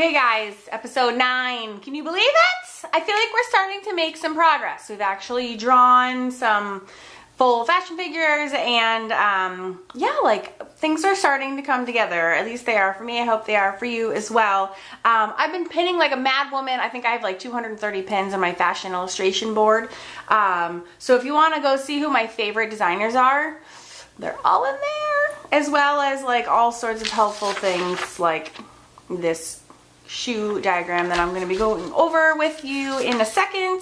Okay guys, episode 9. Can you believe it? I feel like we're starting to make some progress. We've actually drawn some full fashion figures and yeah, like things are starting to come together. At least they are for me. I hope they are for you as well. I've been pinning like a mad woman. I think I have like 230 pins on my fashion illustration board. So if you want to go see who my favorite designers are, they're all in there. As well as like all sorts of helpful things like this shoe diagram that I'm going to be going over with you in a second.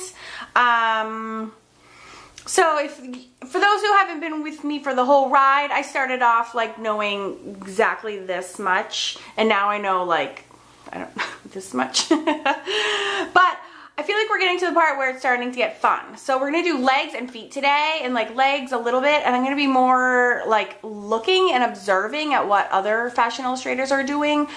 So for those who haven't been with me for the whole ride, I started off like knowing exactly this much, and now I know like, I don't know, this much. But I feel like we're getting to the part where it's starting to get fun. So we're going to do legs and feet today, and like legs a little bit, and I'm going to be more like looking and observing at what other fashion illustrators are doing,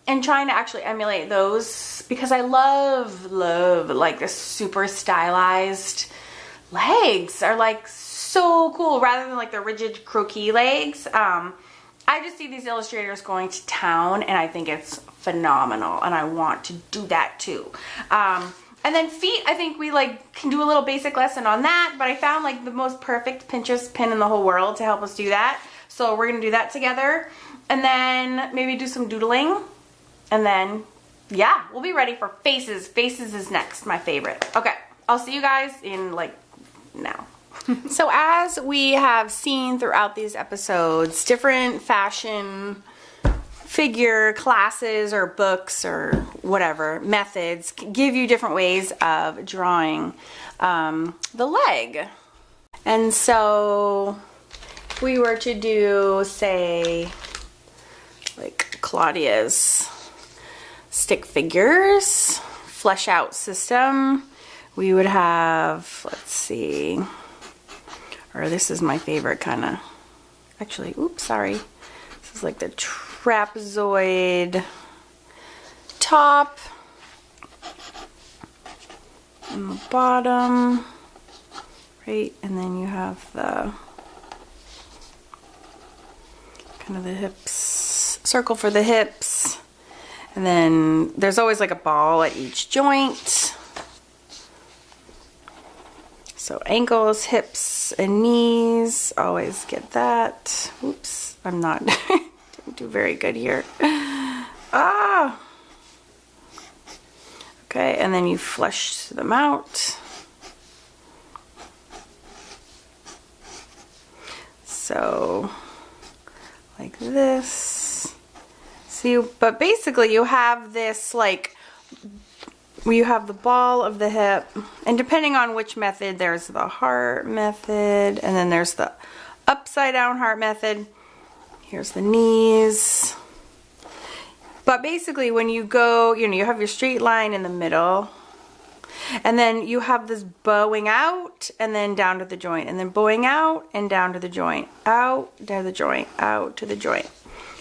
and trying to actually emulate those, because I love like the super stylized legs are like so cool rather than like the rigid croquis legs. I just see these illustrators going to town and I think it's phenomenal, and I want to do that too. And then feet, I think we like can do a little basic lesson on that, but I found like the most perfect Pinterest pin in the whole world to help us do that. So we're gonna do that together, and then maybe do some doodling, and then yeah, we'll be ready for faces. Faces is next, my favorite. Okay, I'll see you guys in like now. So as we have seen throughout these episodes, different fashion figure classes or books or whatever methods give you different ways of drawing the leg. And so if we were to do, say, like Claudia's stick figures flesh out system, we would have, let's see, or this is my favorite kind of, actually, oops, sorry. This is like the trapezoid top and the bottom, right? And then you have the kind of the hips, circle for the hips. And then there's always like a ball at each joint. So ankles, hips, and knees, always get that. Oops, I'm not, didn't do very good here. Ah! Okay, and then you flush them out. So, like this. See, but basically you have this like, you have the ball of the hip, and depending on which method, there's the heart method, and then there's the upside down heart method. Here's the knees. But basically when you go, you know, you have your straight line in the middle, and then you have this bowing out and then down to the joint, and then bowing out and down to the joint, out, down to the joint, out to the joint.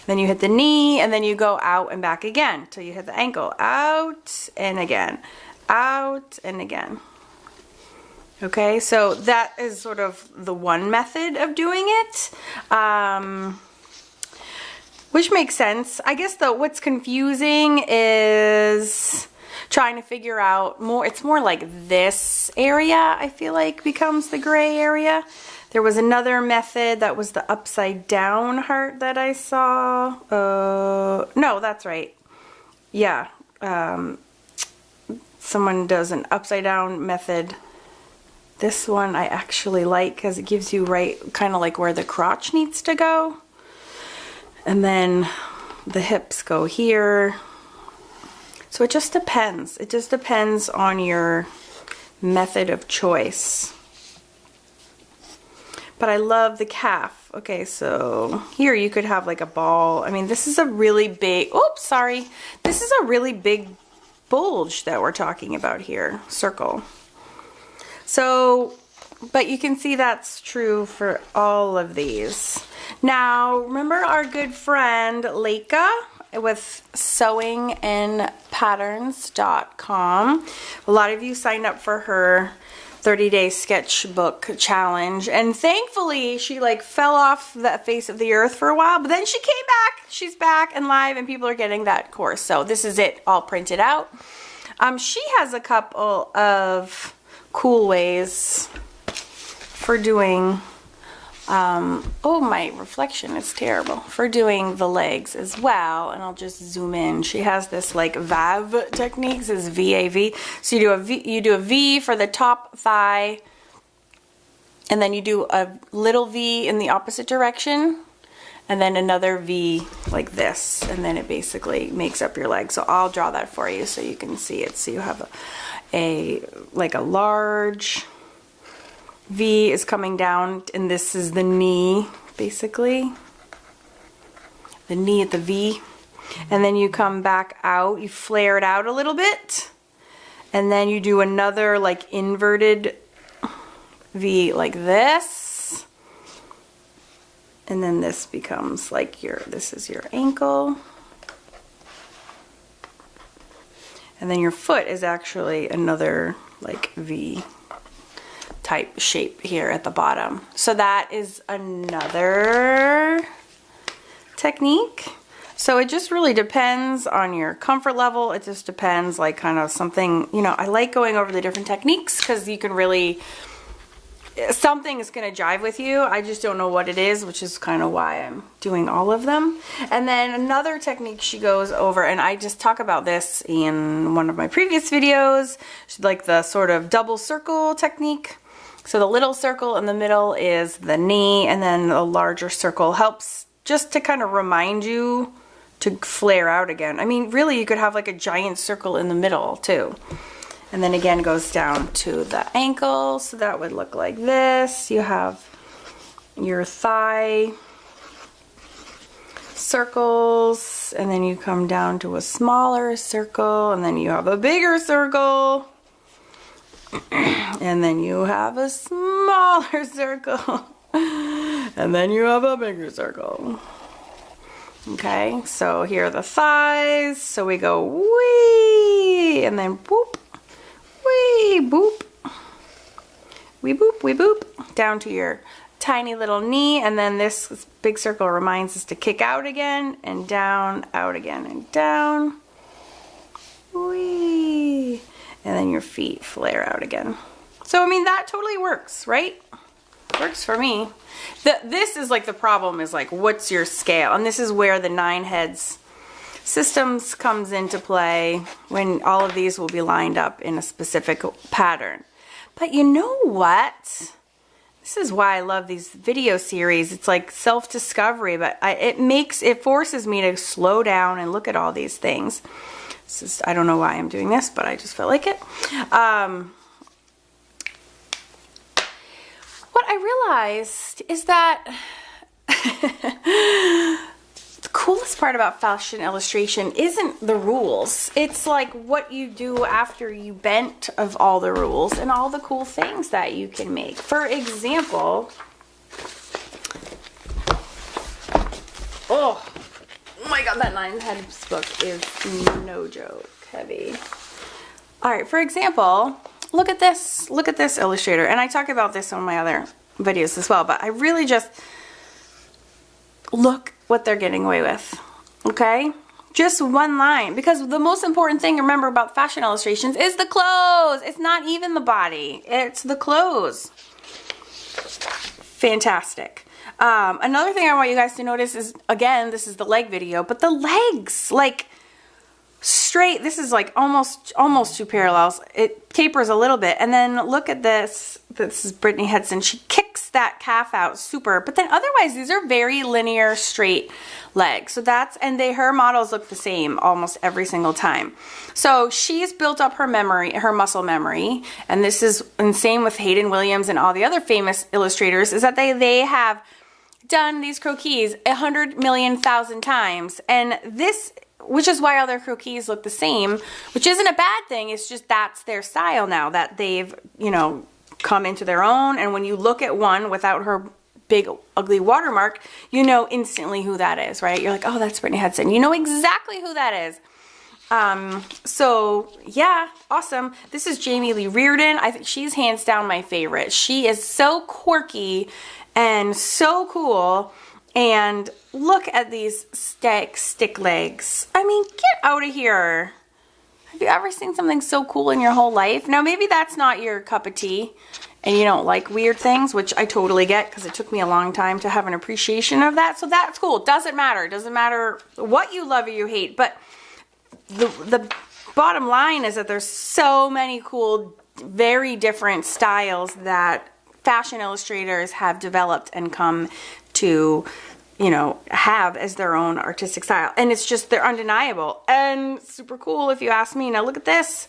Then you hit the knee, and then you go out and back again till you hit the ankle. Out and again. Out and again. Okay, so that is sort of the one method of doing it. Which makes sense. I guess though what's confusing is trying to figure out more. It's more like this area, I feel like, becomes the gray area. There was another method that was the upside down heart that I saw. No, that's right. Yeah. Someone does an upside down method. This one I actually like because it gives you right kind of like where the crotch needs to go. And then the hips go here. So it just depends. It just depends on your method of choice. But I love the calf. Okay, so here you could have like a ball. I mean, this is a really big, oops, sorry. This is a really big bulge that we're talking about here, circle. So, but you can see that's true for all of these. Now, remember our good friend Leica with sewingandpatterns.com. A lot of you signed up for her 30-day sketchbook challenge, and thankfully she like fell off the face of the earth for a while, but then she came back. She's back and live, and people are getting that course. So this is it all printed out. She has a couple of cool ways for doing oh, my reflection is terrible, for doing the legs as well. And I'll just zoom in. She has this like VAV technique. This is VAV. So you do a V for the top thigh, and then you do a little V in the opposite direction, and then another V like this, and then it basically makes up your leg. So I'll draw that for you so you can see it. So you have a like a large V is coming down, and this is the knee, basically. The knee at the V. And then you come back out, you flare it out a little bit, and then you do another like inverted V like this. And then this becomes like this is your ankle. And then your foot is actually another like V type shape here at the bottom. So that is another technique. So it just really depends on your comfort level. It just depends, like kind of something, you know, I like going over the different techniques because you can really, something is going to jive with you. I just don't know what it is, which is kind of why I'm doing all of them. And then another technique she goes over, and I just talk about this in one of my previous videos, like the sort of double circle technique. So the little circle in the middle is the knee, and then the larger circle helps just to kind of remind you to flare out again. I mean, really, you could have like a giant circle in the middle too. And then again, goes down to the ankle. So that would look like this. You have your thigh circles, and then you come down to a smaller circle, and then you have a bigger circle. And then you have a smaller circle. And then you have a bigger circle. Okay, so here are the thighs. So we go wee, and then boop, wee, boop. Wee boop, wee boop. Down to your tiny little knee. And then this big circle reminds us to kick out again, and down, out again, and down. Wee. And then your feet flare out again. So, I mean, that totally works, right? Works for me. This is like the problem is like, what's your scale? And this is where the 9 heads systems comes into play, when all of these will be lined up in a specific pattern. But you know what? This is why I love these video series. It's like self-discovery, but it forces me to slow down and look at all these things. I don't know why I'm doing this, but I just felt like it. What I realized is that the coolest part about fashion illustration isn't the rules. It's like what you do after you bent of all the rules and all the cool things that you can make. For example, oh my god, that 9 heads book is no joke heavy. Alright, for example, look at this illustrator. And I talk about this on my other videos as well, but I really just look what they're getting away with. Okay? Just one line. Because the most important thing to remember about fashion illustrations is the clothes. It's not even the body. It's the clothes. Fantastic. Another thing I want you guys to notice is, again, this is the leg video, but the legs, like straight, this is like almost 2 parallels. It tapers a little bit. And then look at this. This is Brittany Hudson. She kicks that calf out super, but then otherwise these are very linear, straight legs. So that's, and her models look the same almost every single time. So she's built up her memory, her muscle memory, and this is, and same with Hayden Williams and all the other famous illustrators, is that they have done these croquis 100 million thousand times, and this, which is why all their croquis look the same, which isn't a bad thing. It's just that's their style now, that they've, you know, come into their own. And when you look at one without her big ugly watermark, you know instantly who that is, right? You're like, oh, that's Brittany Hudson. You know exactly who that is. So yeah, awesome. This is Jamie Lee Reardon. I think she's hands down my favorite. She is so quirky and so cool. And look at these stick legs. I mean, get out of here. Have you ever seen something so cool in your whole life? Now, maybe that's not your cup of tea and you don't like weird things, which I totally get because it took me a long time to have an appreciation of that. So that's cool. Doesn't matter. Doesn't matter what you love or you hate. But the bottom line is that there's so many cool, very different styles that fashion illustrators have developed and come to, you know, have as their own artistic style. And it's just, they're undeniable and super cool if you ask me. Now look at this.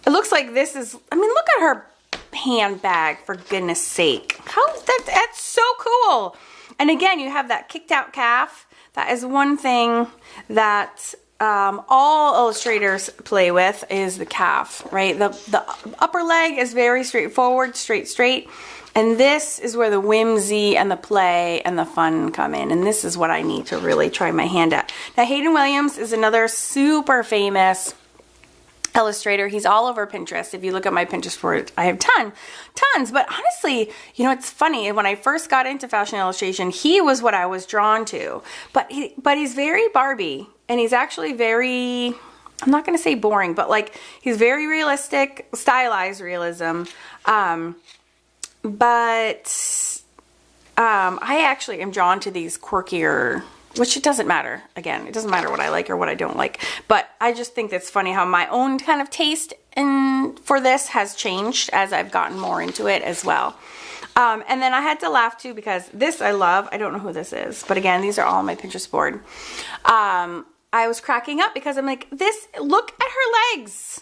It looks like this is, I mean, look at her handbag, for goodness sake. How is that? That's so cool. And again, you have that kicked out calf. That is one thing that all illustrators play with, is the calf, right? The upper leg is very straightforward, straight. And this is where the whimsy and the play and the fun come in. And this is what I need to really try my hand at. Now, Hayden Williams is another super famous illustrator. He's all over Pinterest. If you look at my Pinterest board, I have tons. But honestly, you know, it's funny. When I first got into fashion illustration, he was what I was drawn to. But he's very Barbie. And he's actually very, I'm not going to say boring, but like he's very realistic, stylized realism. But I actually am drawn to these quirkier, which it doesn't matter. Again, it doesn't matter what I like or what I don't like. But I just think that's funny how my own kind of taste for this has changed as I've gotten more into it as well. And then I had to laugh too because this I love. I don't know who this is. But again, these are all on my Pinterest board. I was cracking up because I'm like, look at her legs.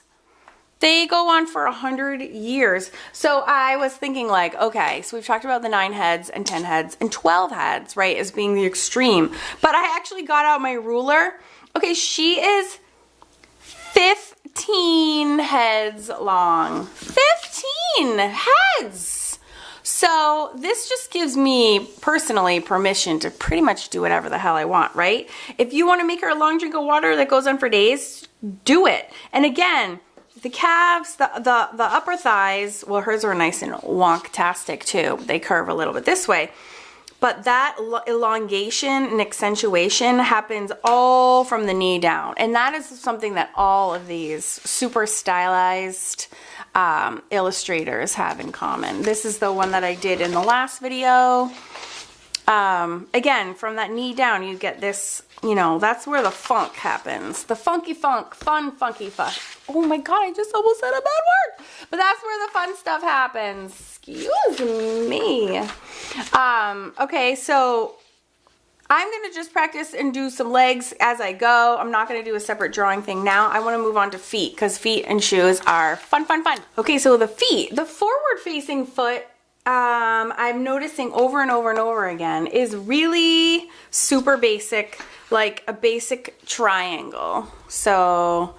They go on for 100 years. So I was thinking like, okay, so we've talked about the 9 heads and 10 heads and 12 heads, right, as being the extreme. But I actually got out my ruler. Okay, she is 15 heads long. 15 heads! So this just gives me personally permission to pretty much do whatever the hell I want, right? If you want to make her a long drink of water that goes on for days, do it. And again, the calves, the upper thighs, well, hers are nice and wonk-tastic too. They curve a little bit this way. But that elongation and accentuation happens all from the knee down. And that is something that all of these super stylized illustrators have in common. This is the one that I did in the last video. Again, from that knee down, you get this, you know, that's where the funk happens. The funky funk, funky fun. Oh my God, I just almost said a bad word. But that's where the fun stuff happens. Excuse me. Okay, so I'm going to just practice and do some legs as I go. I'm not going to do a separate drawing thing now. I want to move on to feet because feet and shoes are fun. Okay, so the feet, the forward-facing foot, I'm noticing over and over again is really super basic, like a basic triangle. So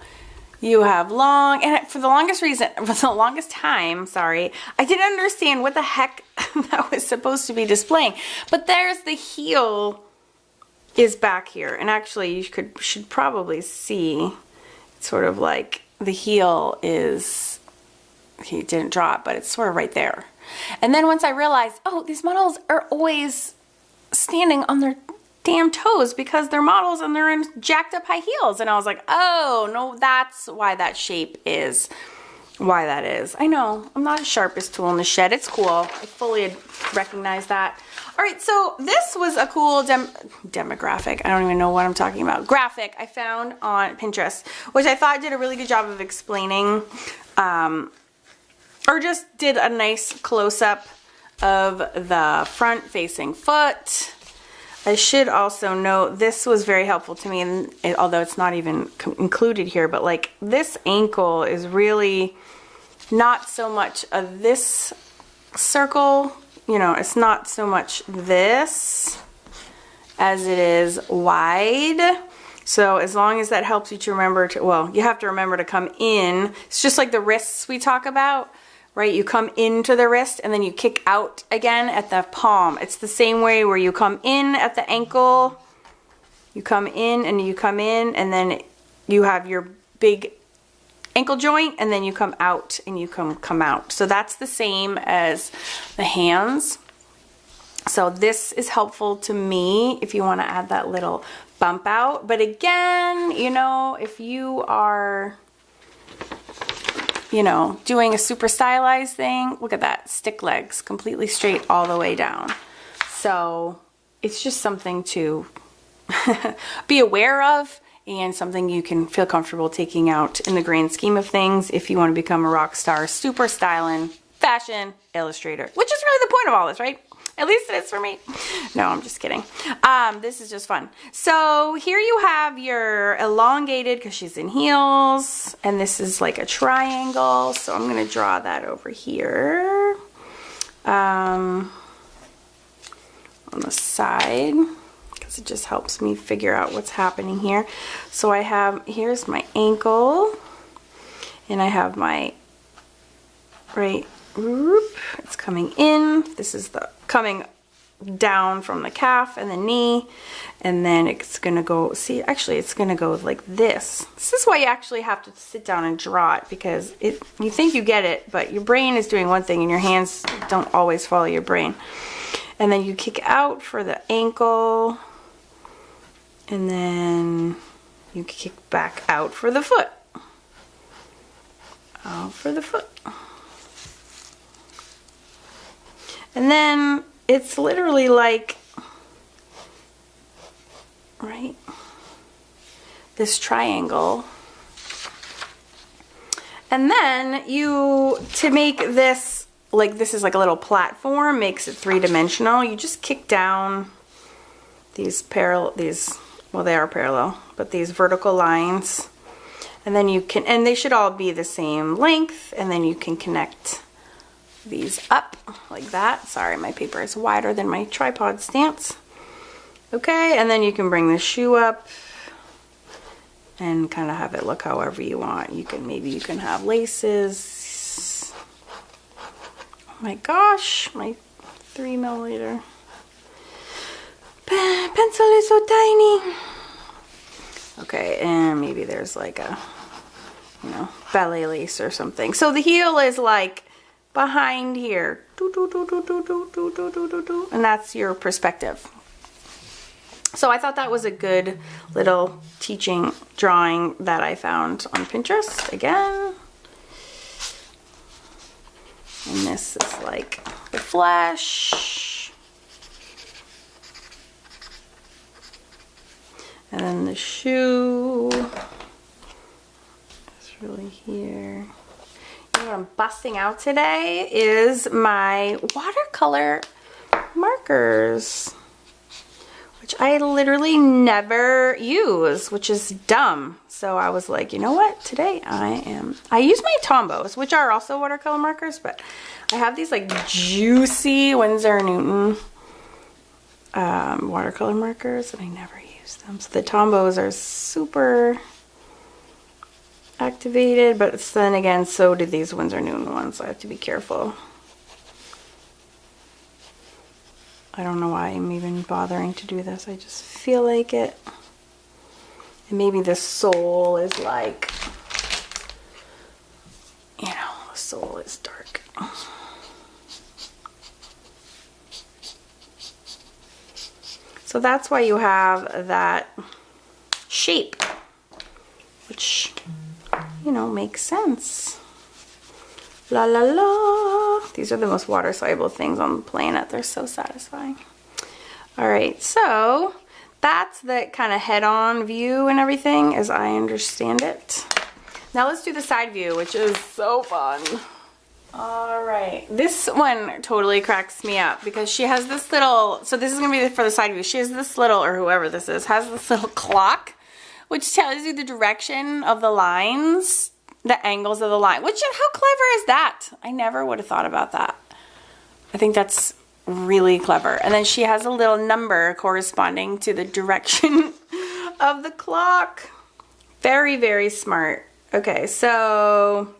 you have long, and for the longest time, sorry, I didn't understand what the heck that was supposed to be displaying. But there's the heel is back here, and actually you should probably see sort of like the heel is, he didn't draw it, but it's sort of right there. And then once I realized, oh, these models are always standing on their damn toes because they're models and they're in jacked up high heels. And I was like, oh, no, that's why that shape is why that is. I know, I'm not the sharpest tool in the shed. It's cool. I fully recognize that. All right, so this was a cool demographic. I don't even know what I'm talking about. Graphic I found on Pinterest, which I thought did a really good job of explaining or just did a nice close-up of the front-facing foot. I should also note this was very helpful to me, and although it's not even included here, but like this ankle is really not so much of this circle, you know, it's not so much this as it is wide. So as long as that helps you to remember to, well, you have to remember to come in. It's just like the wrists we talk about, right? You come into the wrist and then you kick out again at the palm. It's the same way where you come in at the ankle, you come in and you come in, and then you have your big ankle joint, and then you come out and you come out. So that's the same as the hands. So this is helpful to me if you want to add that little bump out. But again, you know, if you are, you know, doing a super stylized thing, look at that, stick legs completely straight all the way down. So it's just something to be aware of, and something you can feel comfortable taking out in the grand scheme of things if you want to become a rock star, super styling, fashion illustrator, which is really the point of all this, right? At least it is for me. No, I'm just kidding. This is just fun. So here you have your elongated, because she's in heels, and this is like a triangle. So I'm going to draw that over here on the side, because it just helps me figure out what's happening here. So I have, here's my ankle, and I have my right, it's coming in. This is the coming down from the calf and the knee, and then it's gonna go, see, actually it's gonna go like this. This is why you actually have to sit down and draw it, because you think you get it, but your brain is doing one thing and your hands don't always follow your brain. And then you kick out for the ankle, and then you kick back out for the foot. Out for the foot. And then it's literally like, right, this triangle. And then you, to make this, like this is like a little platform, makes it three-dimensional, you just kick down these well, they are parallel, but these vertical lines. And then you can, and they should all be the same length, and then you can connect these up like that. Sorry, my paper is wider than my tripod stance. Okay, and then you can bring the shoe up and kind of have it look however you want. You can, maybe you can have laces. Oh my gosh, my 3mm pencil is so tiny. Okay, and maybe there's like a, you know, ballet lace or something. So the heel is like behind here, and that's your perspective. So I thought that was a good little teaching drawing that I found on Pinterest again. And this is like the flesh. And then the shoe is really here. What I'm busting out today is my watercolor markers, which I literally never use, which is dumb. So I was like, you know what? Today I use my Tombos, which are also watercolor markers, but I have these like juicy Winsor & Newton watercolor markers, and I never use them. So the Tombos are super activated, but then again, so did these Winsor & Newton ones, so I have to be careful. I don't know why I'm even bothering to do this. I just feel like it. And maybe the sole is like, you know, the sole is dark. So that's why you have that shape, which, you know, makes sense. La la la. These are the most water soluble things on the planet. They're so satisfying. All right, so that's the kind of head-on view and everything as I understand it. Now let's do the side view, which is so fun. All right, this one totally cracks me up because she has this little, so this is gonna be for the side view. She has this little, or whoever this is, has this little clock, which tells you the direction of the lines, the angles of the line, which, how clever is that? I never would have thought about that. I think that's really clever. And then she has a little number corresponding to the direction of the clock. Very, very smart. Okay, so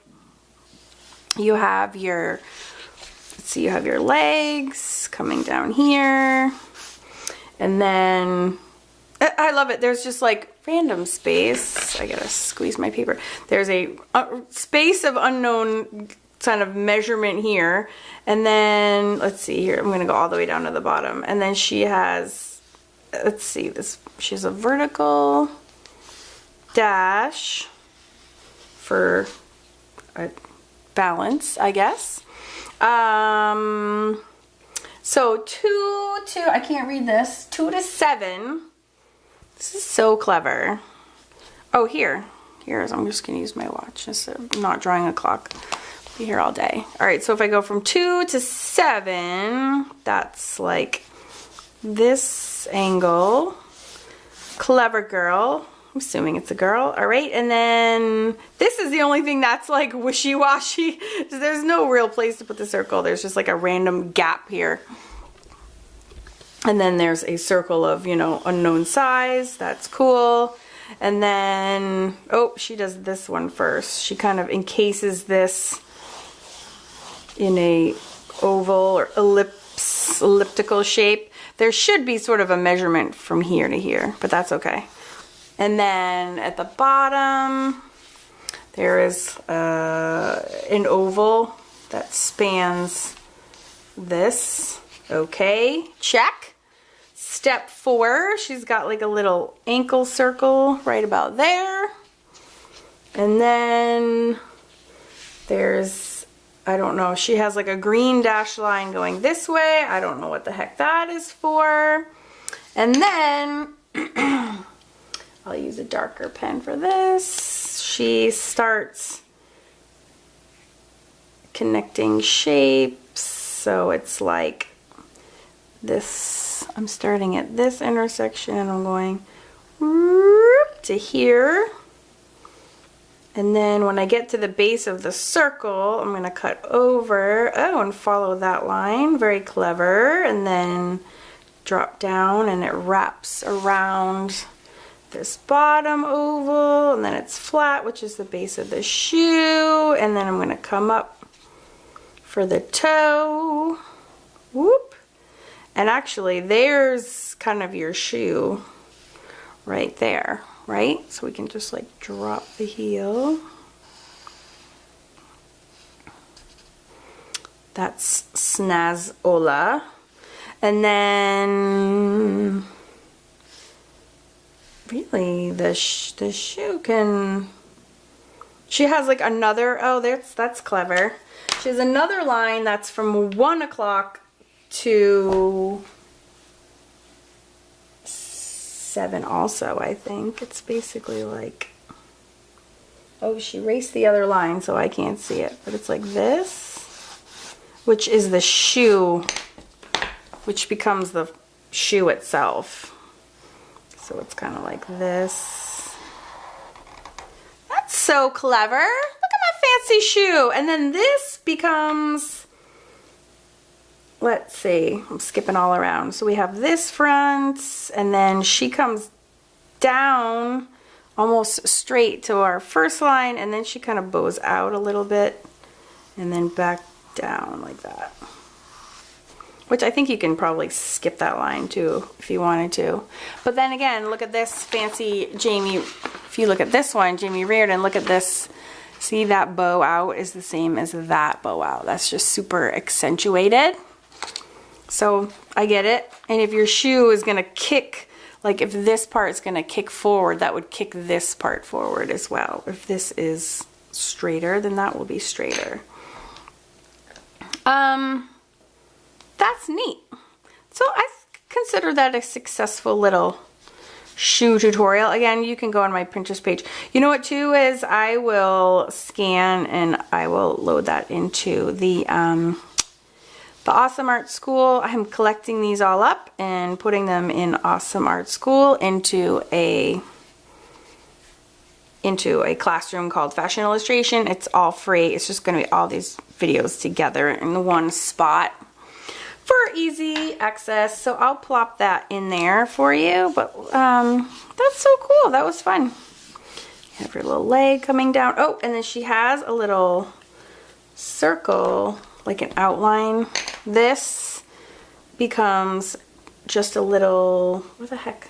you have your, let's see, you have your legs coming down here, and then I love it. There's just like random space. I gotta squeeze my paper. There's a space of unknown kind of measurement here. And then, let's see here. I'm gonna go all the way down to the bottom. And then she has, let's see, she has a vertical dash for a balance, I guess. So 2 to, I can't read this, 2 to 7. This is so clever. Oh, here's, I'm just gonna use my watch instead of not drawing a clock. I'll be here all day. All right, so if I go from 2 to 7, that's like this angle. Clever girl. I'm assuming it's a girl. All right, and then this is the only thing that's like wishy-washy. There's no real place to put the circle. There's just like a random gap here. And then there's a circle of, you know, unknown size. That's cool. And then, oh, she does this one first. She kind of encases this in a oval or elliptical shape. There should be sort of a measurement from here to here, but that's okay. And then at the bottom, there is an oval that spans this. Okay, check. Step 4, she's got like a little ankle circle right about there. And then there's, I don't know, she has like a green dashed line going this way. I don't know what the heck that is for. And then I'll use a darker pen for this. She starts connecting shapes. So it's like this, I'm starting at this intersection and I'm going to here. And then when I get to the base of the circle, I'm going to cut over, oh, and follow that line. Very clever. And then drop down and it wraps around this bottom oval, and then it's flat, which is the base of the shoe. And then I'm going to come up for the toe. Whoop. And actually, there's kind of your shoe right there, right? So we can just like drop the heel. That's Snazola. And then really the shoe can, she has like another, oh, that's clever. She has another line that's from 1 o'clock to 7 also, I think. It's basically like, oh, she erased the other line so I can't see it, but it's like this, which is the shoe, which becomes the shoe itself. So it's kind of like this. That's so clever. Look at my fancy shoe. And then this becomes, let's see, I'm skipping all around. So we have this front, and then she comes down almost straight to our first line, and then she kind of bows out a little bit, and then back down like that. Which I think you can probably skip that line too if you wanted to. But then again, look at this fancy Jamie. If you look at this one, Jamie Reardon, look at this. See, that bow out is the same as that bow out. That's just super accentuated. So I get it. And if your shoe is going to kick, like if this part is going to kick forward, that would kick this part forward as well. If this is straighter, then that will be straighter. That's neat. So I consider that a successful little shoe tutorial. Again, you can go on my Pinterest page. You know what too is I will scan and I will load that into the Awesome Art School. I'm collecting these all up and putting them in Awesome Art School into a classroom called Fashion Illustration. It's all free. It's just going to be all these videos together in one spot for easy access. So I'll plop that in there for you. But that's so cool. That was fun. You have your little leg coming down. Oh, and then she has a little circle, like an outline. This becomes just a little, what the heck?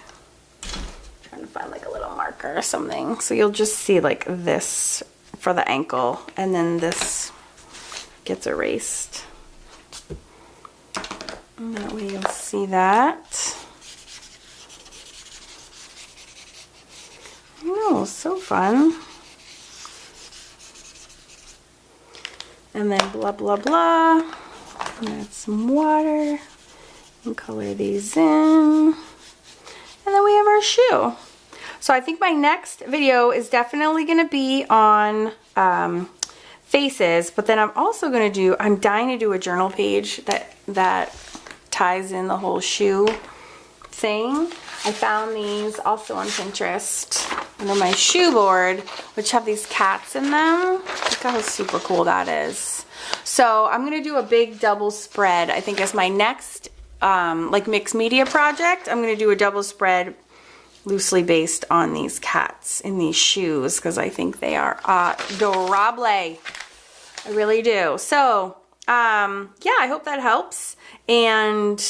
can find like a little marker or something. So you'll just see like this for the ankle, and then this gets erased. And that way you'll see that. Oh, so fun. And then blah, blah, blah. Add some water and color these in. And then we have our shoe. So I think my next video is definitely going to be on faces, but then I'm also going to do, I'm dying to do a journal page that ties in the whole shoe thing. I found these also on Pinterest under my shoe board, which have these cats in them. Look how super cool that is. So I'm going to do a big double spread. I think as my next like mixed media project, I'm going to do a double spread loosely based on these cats in these shoes because I think they are adorable. I really do. So yeah, I hope that helps. And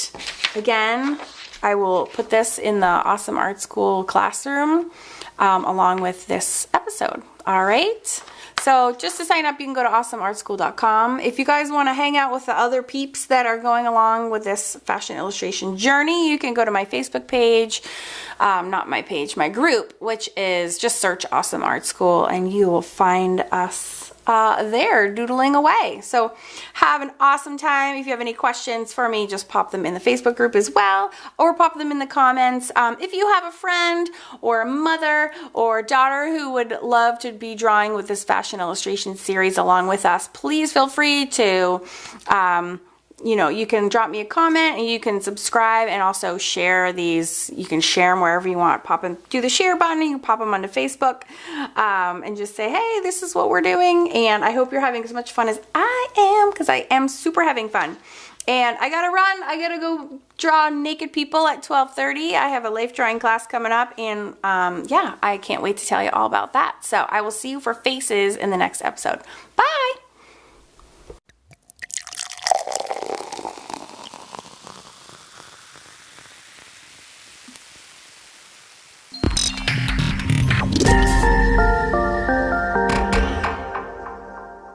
again, I will put this in the Awesome Art School classroom along with this episode. All right. So just to sign up, you can go to awesomeartschool.com. If you guys want to hang out with the other peeps that are going along with this fashion illustration journey, you can go to my Facebook page, not my page, my group, which is just search Awesome Art School, and you will find us there doodling away. So have an awesome time. If you have any questions for me, just pop them in the Facebook group as well, or pop them in the comments. If you have a friend or a mother or daughter who would love to be drawing with this fashion illustration series along with us, please feel free to you know, you can drop me a comment and you can subscribe and also share these. You can share them wherever you want. Pop them, do the share button, you can pop them onto Facebook and just say, hey, this is what we're doing. And I hope you're having as much fun as I am, because I am super having fun. And I gotta run. I gotta go draw naked people at 12:30. I have a life drawing class coming up, and yeah, I can't wait to tell you all about that. So I will see you for faces in the next episode. Bye!